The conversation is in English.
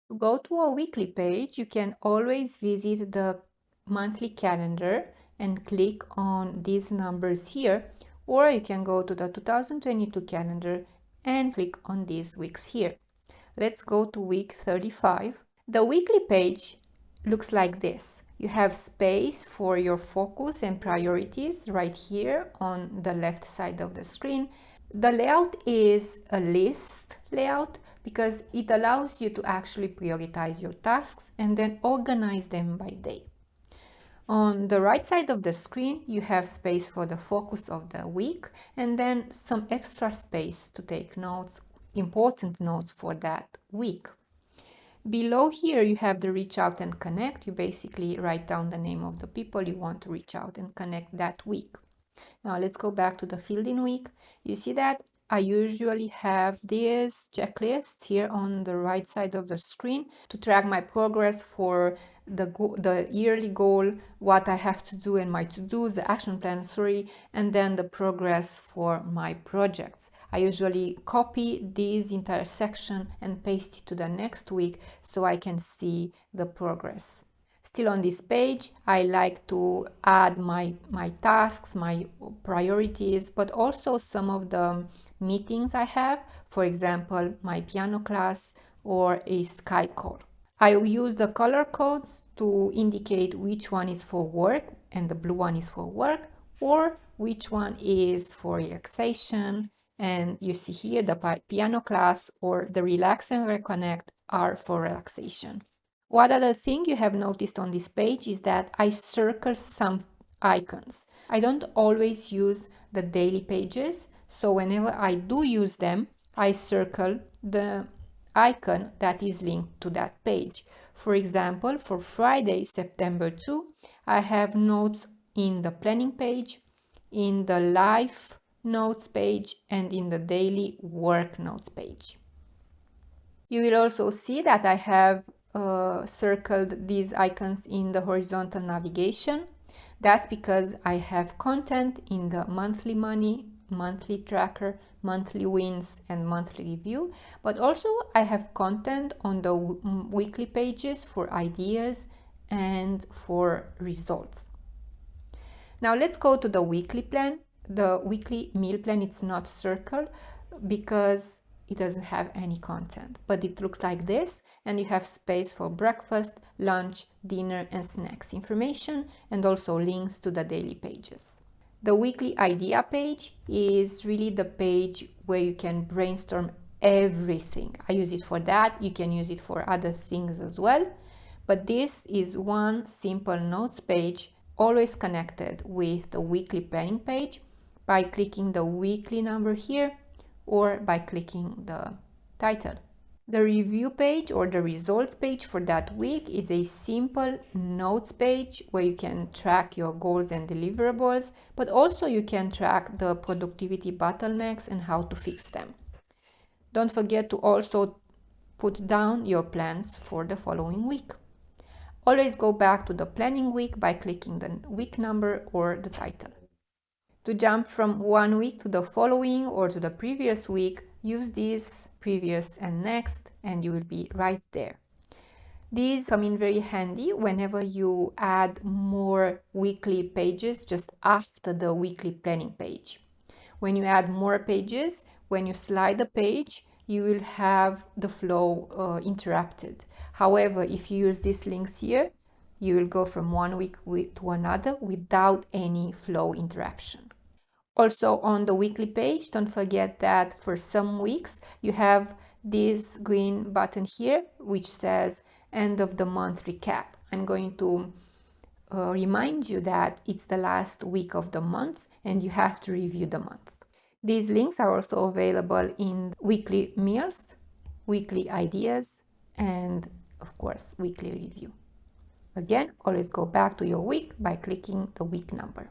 To go to a weekly page, you can always visit the monthly calendar and click on these numbers here, or you can go to the 2022 calendar and click on these weeks here. Let's go to week 35. The weekly page looks like this. You have space for your focus and priorities right here on the left side of the screen. The layout is a list layout because it allows you to actually prioritize your tasks and then organize them by day. On the right side of the screen, you have space for the focus of the week and then some extra space to take notes, important notes for that week. Below here, you have the reach out and connect. You basically write down the name of the people you want to reach out and connect that week. Now let's go back to the fill-in week. You see that I usually have these checklists here on the right side of the screen to track my progress for the yearly goal, what I have to do and my to-dos, the action plan, and then the progress for my projects. I usually copy this entire section and paste it to the next week so I can see the progress. Still on this page, I like to add my tasks, my priorities, but also some of the meetings I have, for example, my piano class or a Skype call. I use the color codes to indicate which one is for work and the blue one is for work, or which one is for relaxation. And you see here the piano class or the relax and reconnect are for relaxation. One other thing you have noticed on this page is that I circle some icons. I don't always use the daily pages, so whenever I do use them, I circle the icon that is linked to that page. For example, for Friday, September 2, I have notes in the planning page, in the life notes page, and in the daily work notes page. You will also see that I have circled these icons in the horizontal navigation. That's because I have content in the monthly money, monthly tracker, monthly wins, and monthly review, but also I have content on the weekly pages for ideas and for results. Now let's go to the weekly plan. The weekly meal plan, it's not circled because it doesn't have any content, but it looks like this, and you have space for breakfast, lunch, dinner, and snacks information, and also links to the daily pages. The weekly idea page is really the page where you can brainstorm everything. I use it for that. You can use it for other things as well, but this is one simple notes page, always connected with the weekly planning page by clicking the weekly number here, or by clicking the title. The review page or the results page for that week is a simple notes page where you can track your goals and deliverables, but also you can track the productivity bottlenecks and how to fix them. Don't forget to also put down your plans for the following week. Always go back to the planning week by clicking the week number or the title. To jump from one week to the following or to the previous week, use this previous and next, and you will be right there. These come in very handy whenever you add more weekly pages just after the weekly planning page. When you add more pages, when you slide the page, you will have the flow interrupted. However, if you use these links here, you will go from one week to another without any flow interruption. Also on the weekly page, don't forget that for some weeks you have this green button here which says end of the month recap. I'm going to remind you that it's the last week of the month and you have to review the month. These links are also available in weekly meals, weekly ideas, and of course weekly review. Again, always go back to your week by clicking the week number.